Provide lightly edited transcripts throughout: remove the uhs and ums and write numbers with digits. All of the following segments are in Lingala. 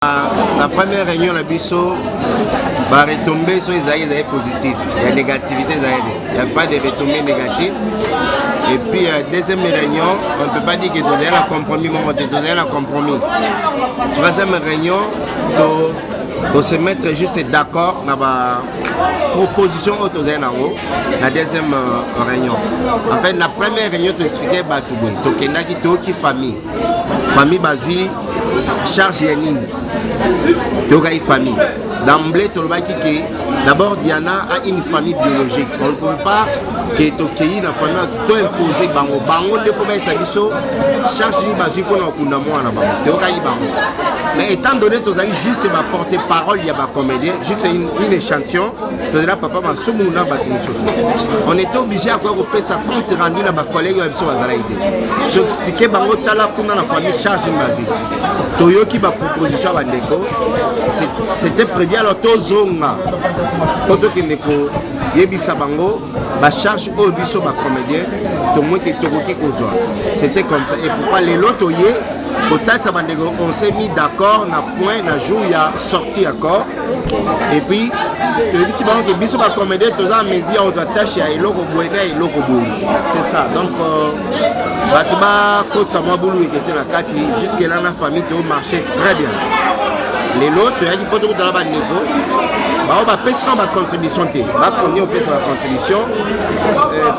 La première réunion, la biso va retomber sur les aïeux positifs. Il y a négativité, il n'y a pas de retombées négatives. Et puis, deuxième réunion, on ne peut pas dire que tu as un compromis, tu as un compromis. Troisième réunion, de se mettre juste d'accord dans la proposition autour la deuxième réunion. En fait, la première réunion, tu expliquais que tu famille. Famille basée, charge et ligne. Tu famille. D'emblée, tu d'abord, Diana a une famille biologique. On ne peut pas que tu aies une famille, tu as imposé Bango. Bango, il faut que tu charge basée pour nous. Mais étant donné que tu as juste porter parole, il y a des comédiens, juste une échantillon, tu as papa, on était obligé à faire ça quand tu es rendu dans les collègues. J'ai expliqué que la famille charge une basée. Toyoki ba proposition à Bandeko, c'était prévu alors Tozonga. Poto Kineko, Yebisa Bango, ba charge au biso ba comédien, tout le monde qui tokoki kozwa. C'était comme ça. Et pourquoi les lots yé, peut-être Bandeko, on s'est mis d'accord, na point, na jour il y a sorti accord. Et puis, si Bango qui biso ba comédien, tous en mesure aux attaches à Eloko Bouena et Eloko Boulou. C'est ça. Donc Batouba Côte Samaboulou qui était la Kati, jusque-là la famille tout marchait très bien. Les lots, tu as dit pour tout dans la négo, on va payer ma contribution, on va connaître la contribution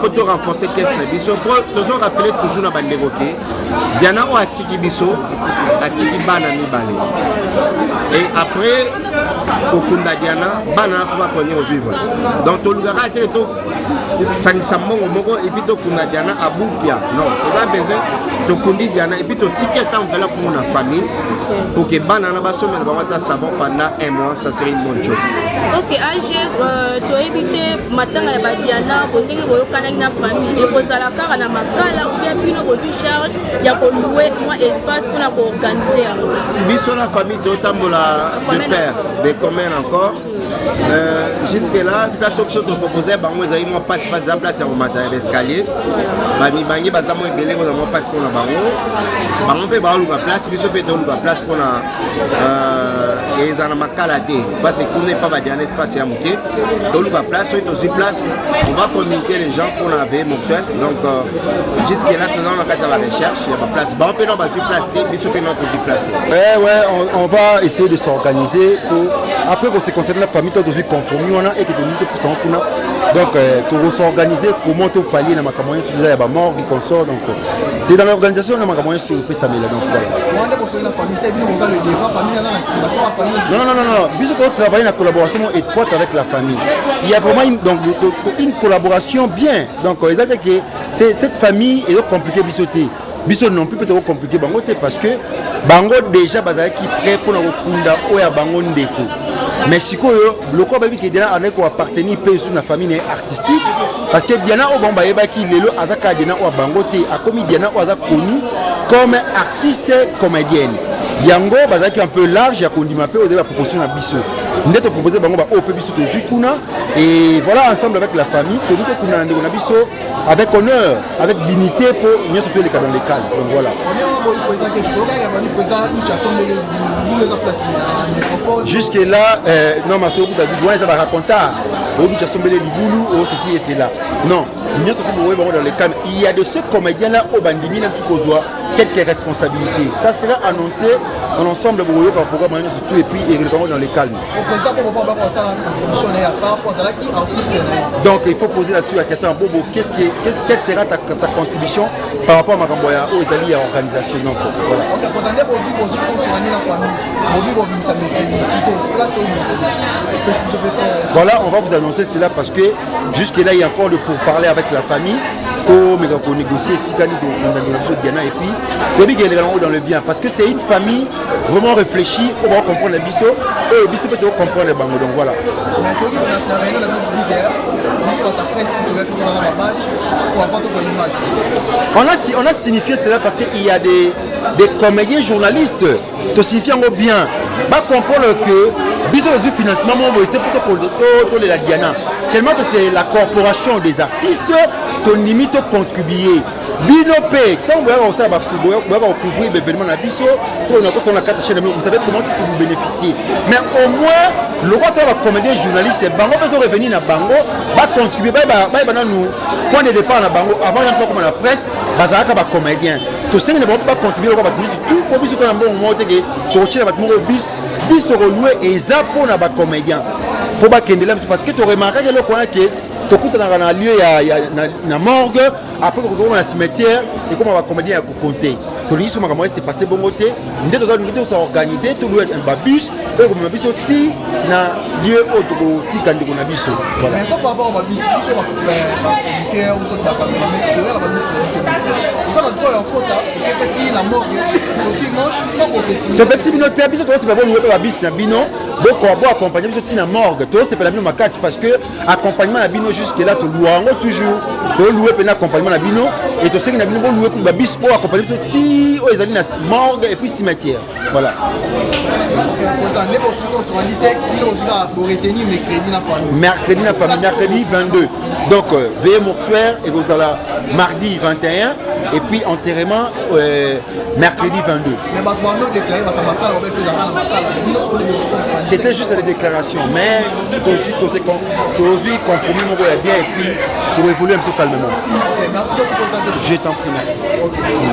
pour te renforcer qu'est-ce que biso. Pour toujours rappeler toujours dans la négo que Diana ou Atiki biso, Atiki bana mi balé. Et après, au Kunda Diana, bana va connaître au vivre. Donc tout le gars c'est tout. Sangisambo moko et puis to Kunda Diana à Boupia. Non, tu as besoin de Kundi Diana et puis tu ticket en fait là pour la famille pour que bana na baso mais ba savon pendant un mois, ça serait une bonne chose. Ok, âge, tu as évité matanga ya Diana, pour dire que na famille et pour ça la car na makala ou bien puis nous charge, il y a pour louer un espace pour organiser. Biso la famille de Tambola de père, de commun encore. Jusque-là, tu as option de proposer, ils m'ont passé la place au matin d'escalier. Ils m'ont passe pour la bango. Ils fait la place, ils ont la place pour la et ils ont makala parce que pour ne pas dire un espace à monter. Donc la place, on va communiquer les gens pour la vie mutuelle. Donc jusque-là, on a fait la recherche, il y a pas place. On peut pas place, on va essayer de s'organiser pour après qu'on se concerne la famille, on a compromis, on a été donné pour ça. Donc, pour s'organiser, comment on pallier dans ma campagne, il y a des morts qui consortent. Donc, c'est dans l'organisation de ma campagne sur le PSAMé. Donc, non. Puisque on travaille en collaboration étroite avec la famille. Il y a vraiment une collaboration bien. Donc, cette famille est compliquée bisoté. Biso non plus peut-être compliqué parce que Bango déjà qui prêt pour nous kunda oya Bango ndeko. Mais si le corps baby qui Diana avec appartenir peu sous la famille artistique parce que Diana au Bamba yeba qui lelo azaka Diana au Bango te a commis Diana au azaka connu comme artiste comédienne. Yango bazaki un peu large ya kondima peu au la proposition na biso. Nous avons proposé Bango ba au biso to Zukuna et voilà ensemble avec la famille que nous kuna ndeko na biso avec honneur, avec dignité pour mieux sauver les cas dans les calmes. Donc voilà. Jusque là, non, ma soeur, vous avez raconté, ceci et cela. Non, dans les calmes. Il y a de ces comédiens-là au Bandimi, quelques responsabilités. Ça sera annoncé dans l'ensemble de vos programmes surtout et puis dans les calmes. Donc il faut poser là-dessus la question à Bobo, quelle sera sa contribution par rapport à Makamboya aux alliés à l'organisation. Donc voilà. Voilà, on va vous annoncer cela parce que jusque-là, il y a encore le pourparler avec la famille. Pour négocier si Diana et puis dans le bien parce que c'est une famille vraiment réfléchie, on va comprendre les bisso et les bisso peut comprendre les bango. Donc voilà. On a signifié cela parce qu'il y a des comédiens journalistes qui signifient bien. Va comprendre que biso du financement pour la Diana. tellement que c'est la corporation des artistes, ton limite contribuer. Binopé, quand vous allez couvrir l'événement à Bisso, vous savez comment est-ce que vous bénéficiez. Mais au moins, le roi de la comédie journaliste, Bango va revenir à Bango, va contribuer, va nous point de départ à Bango, avant d'entrer comme la presse, Bazaraka va comédien. Tout ça ne va pas contribuer au tout pour Bisso, un bon moment que tu as bis reloué et ça pour la comédien. Pour pas qu'il parce que tu remarques que le coin que tu écoutes dans un lieu, il y a une morgue, après tu retrouves dans le cimetière et comment on va comédien à compter. Tu dis sur ma caméra, c'est passé bon côté. Nous sommes organisés, tout le monde bus, et comme on a vu sorti dans lieu où tu as dit qu'on a vu ça. Mais ça par rapport au bus, nous sommes communiqués, nous sommes caméra, mais tu as la bus, nous sommes droit en quota, et petit la morgue, aussi moche, donc on fait signer. Tu peux si bino te biso to c'est pas bon nous la bus na bino, donc on va accompagner biso tina morgue. To c'est pas la bino ma casse parce que accompagnement na bino jusque là tu louango toujours. Tu louer pe na accompagnement na bino et tu sais que na bino bon louer pour la bus pour accompagner biso ti o ezali na morgue et puis cimetière. Voilà. Mercredi na famille, mercredi 22. Donc veillée mortuaire et vous allez mardi 21 et puis enterrement mercredi 22. C'était juste des déclarations, mais aujourd'hui compromis mon bien et puis pour évoluer un peu calmement. Merci beaucoup. Je t'en prie, merci.